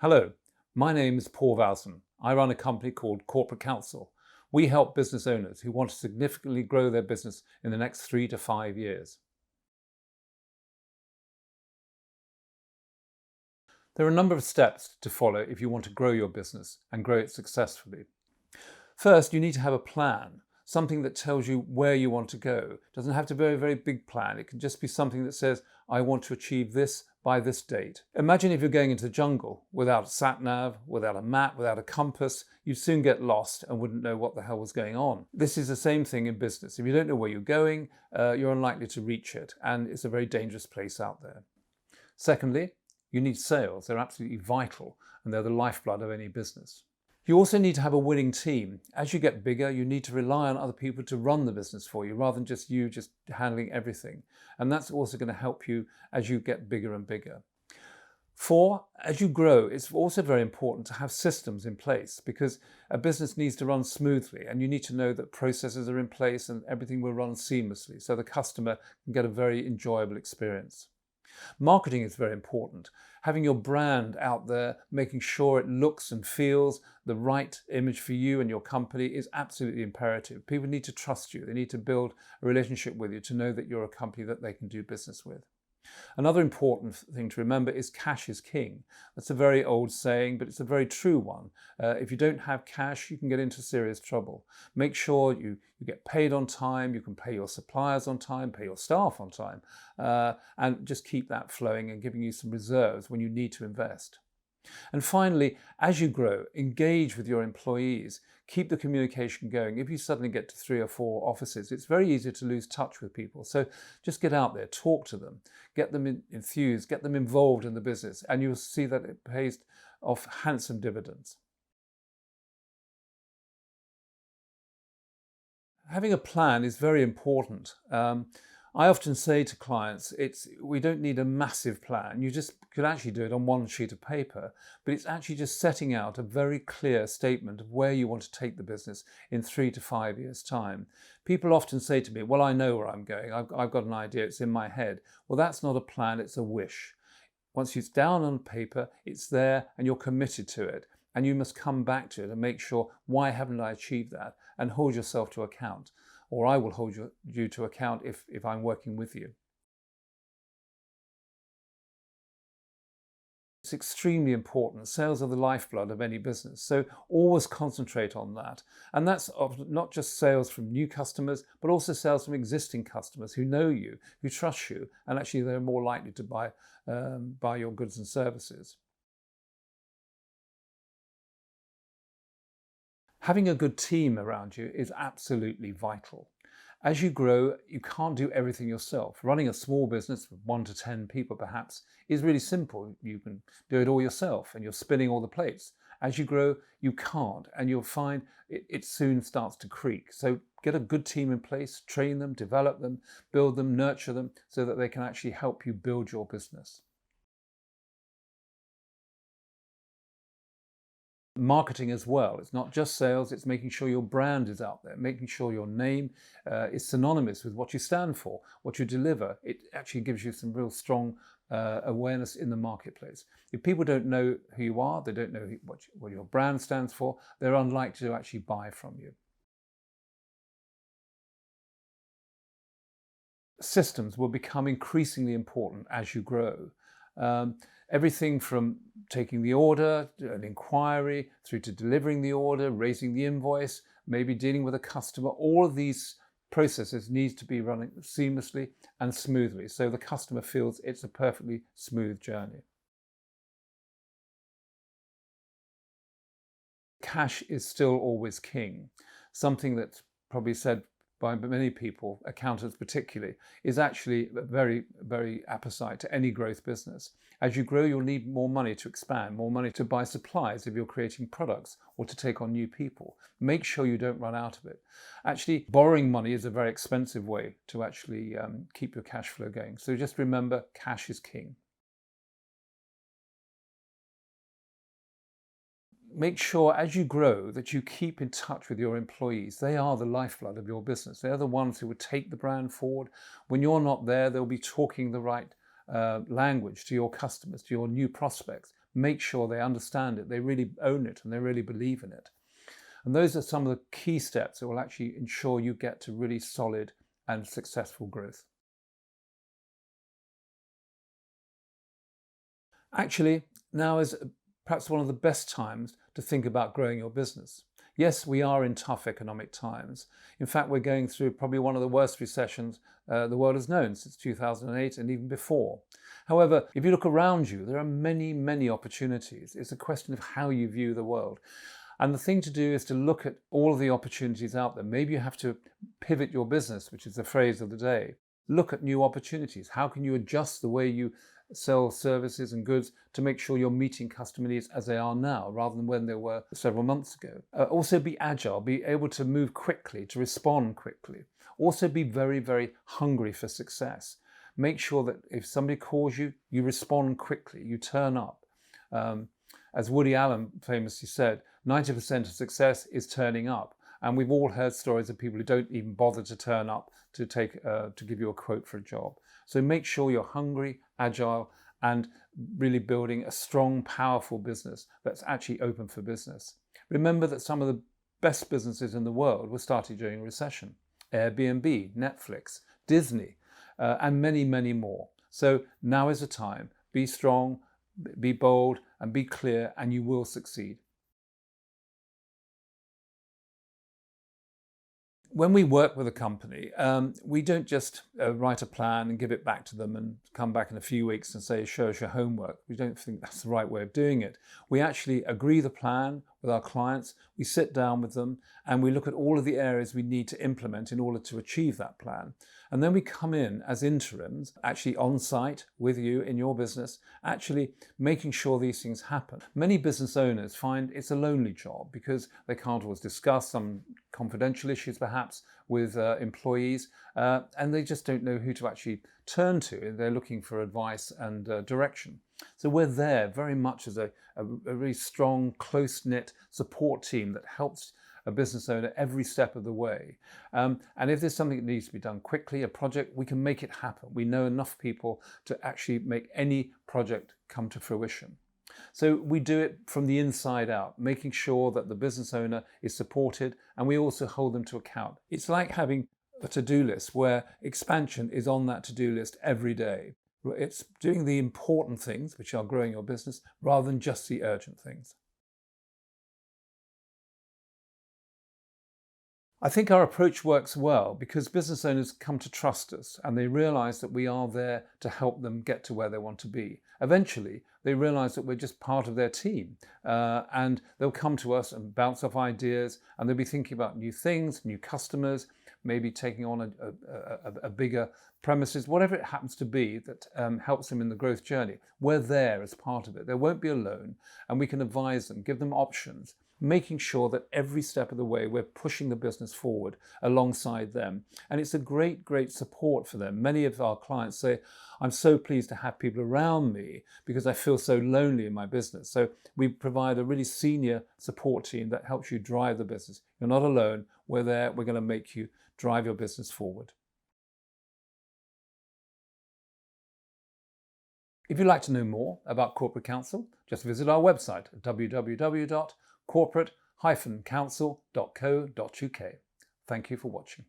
Hello, my name is Paul Valson. I run a company called Corporate Counsel. We help business owners who want to significantly grow their business in the next 3 to 5 years. There are a number of steps to follow if you want to grow your business and grow it successfully. First, you need to have a plan, something that tells you where you want to go. It doesn't have to be a very big plan. It can just be something that says, I want to achieve this by this date. Imagine if you're going into the jungle without a sat-nav, without a map, without a compass, you'd soon get lost and wouldn't know what the hell was going on. This is the same thing in business. If you don't know where you're going, you're unlikely to reach it, and it's a very dangerous place out there. Secondly, you need sales. They're absolutely vital, and they're the lifeblood of any business. You also need to have a winning team. As you get bigger, you need to rely on other people to run the business for you rather than just you handling everything. And that's also going to help you as you get bigger and bigger. 4, as you grow, it's also very important to have systems in place because a business needs to run smoothly and you need to know that processes are in place and everything will run seamlessly so the customer can get a very enjoyable experience. Marketing is very important. Having your brand out there, making sure it looks and feels the right image for you and your company is absolutely imperative. People need to trust you. They need to build a relationship with you to know that you're a company that they can do business with. Another important thing to remember is cash is king. That's a very old saying, but it's a very true one. If you don't have cash, you can get into serious trouble. Make sure you get paid on time, you can pay your suppliers on time, pay your staff on time, and just keep that flowing and giving you some reserves when you need to invest. And finally, as you grow, engage with your employees. Keep the communication going. If you suddenly get to 3 or 4 offices, it's very easy to lose touch with people. So just get out there, talk to them, get them enthused, get them involved in the business, and you'll see that it pays off handsome dividends. Having a plan is very important. I often say to clients, we don't need a massive plan. You just could actually do it on one sheet of paper, but it's actually just setting out a very clear statement of where you want to take the business in 3 to 5 years' time. People often say to me, well, I know where I'm going. I've got an idea. It's in my head. Well, that's not a plan. It's a wish. Once it's down on paper, it's there and you're committed to it. And you must come back to it and make sure, why haven't I achieved that? And hold yourself to account. Or I will hold you to account if I'm working with you. It's extremely important. Sales are the lifeblood of any business. So always concentrate on that. And that's not just sales from new customers, but also sales from existing customers who know you, who trust you, and actually they're more likely to buy your goods and services. Having a good team around you is absolutely vital. As you grow, you can't do everything yourself. Running a small business with 1 to 10 people perhaps is really simple. You can do it all yourself and you're spinning all the plates. As you grow, you can't, and you'll find it soon starts to creak. So get a good team in place, train them, develop them, build them, nurture them so that they can actually help you build your business. Marketing as well. It's not just sales, it's making sure your brand is out there, making sure your name is synonymous with what you stand for, what you deliver. It actually gives you some real strong awareness in the marketplace. If people don't know who you are, they don't know what your brand stands for, they're unlikely to actually buy from you. Systems will become increasingly important as you grow. Everything from taking the order, an inquiry, through to delivering the order, raising the invoice, maybe dealing with a customer, all of these processes need to be running seamlessly and smoothly so the customer feels it's a perfectly smooth journey. Cash is still always king. Something that's probably said by many people, accountants particularly, is actually very, very apposite to any growth business. As you grow, you'll need more money to expand, more money to buy supplies if you're creating products or to take on new people. Make sure you don't run out of it. Actually, borrowing money is a very expensive way to actually keep your cash flow going. So just remember, cash is king. Make sure as you grow that you keep in touch with your employees. They are the lifeblood of your business. They're the ones who would take the brand forward. When you're not there, they'll be talking the right language to your customers, to your new prospects. make sure they understand it, they really own it, and they really believe in it. And those are some of the key steps that will actually ensure you get to really solid and successful growth. Actually, now is perhaps one of the best times to think about growing your business. Yes, we are in tough economic times. In fact, we're going through probably one of the worst recessions the world has known since 2008 and even before. However, if you look around you, there are many, many opportunities. It's a question of how you view the world. And the thing to do is to look at all of the opportunities out there. Maybe you have to pivot your business, which is the phrase of the day. Look at new opportunities. How can you adjust the way you sell services and goods to make sure you're meeting customer needs as they are now, rather than when they were several months ago? Also be agile, be able to move quickly, to respond quickly. Also be very, very hungry for success. Make sure that if somebody calls you, you respond quickly, you turn up. As Woody Allen famously said, 90% of success is turning up. And we've all heard stories of people who don't even bother to turn up to give you a quote for a job. So make sure you're hungry, agile, and really building a strong, powerful business that's actually open for business. Remember that some of the best businesses in the world were started during a recession. Airbnb, Netflix, Disney, and many, many more. So now is the time. Be strong, be bold, and be clear, and you will succeed. When we work with a company, we don't just write a plan and give it back to them and come back in a few weeks and say, show us your homework. We don't think that's the right way of doing it. We actually agree the plan with our clients, we sit down with them, and we look at all of the areas we need to implement in order to achieve that plan. And then we come in as interims, actually on site with you in your business, actually making sure these things happen. Many business owners find it's a lonely job because they can't always discuss some confidential issues perhaps with employees, and they just don't know who to actually turn to. They're looking for advice and direction. So we're there very much as a really strong, close-knit support team that helps a business owner every step of the way. And if there's something that needs to be done quickly, a project, we can make it happen. We know enough people to actually make any project come to fruition. So we do it from the inside out, making sure that the business owner is supported, and we also hold them to account. It's like having a to-do list where expansion is on that to-do list every day. It's doing the important things, which are growing your business, rather than just the urgent things. I think our approach works well because business owners come to trust us and they realize that we are there to help them get to where they want to be. Eventually, they realize that we're just part of their team, and they'll come to us and bounce off ideas, and they'll be thinking about new things, new customers, maybe taking on a bigger premises, whatever it happens to be that helps them in the growth journey. We're there as part of it. They won't be alone, and we can advise them, give them options, making sure that every step of the way we're pushing the business forward alongside them. And it's a great, great support for them. Many of our clients say, I'm so pleased to have people around me because I feel so lonely in my business. So we provide a really senior support team that helps you drive the business. You're not alone. We're there. We're going to make you drive your business forward. If you'd like to know more about Corporate Counsel, just visit our website at www.corporate-counsel.co.uk. Thank you for watching.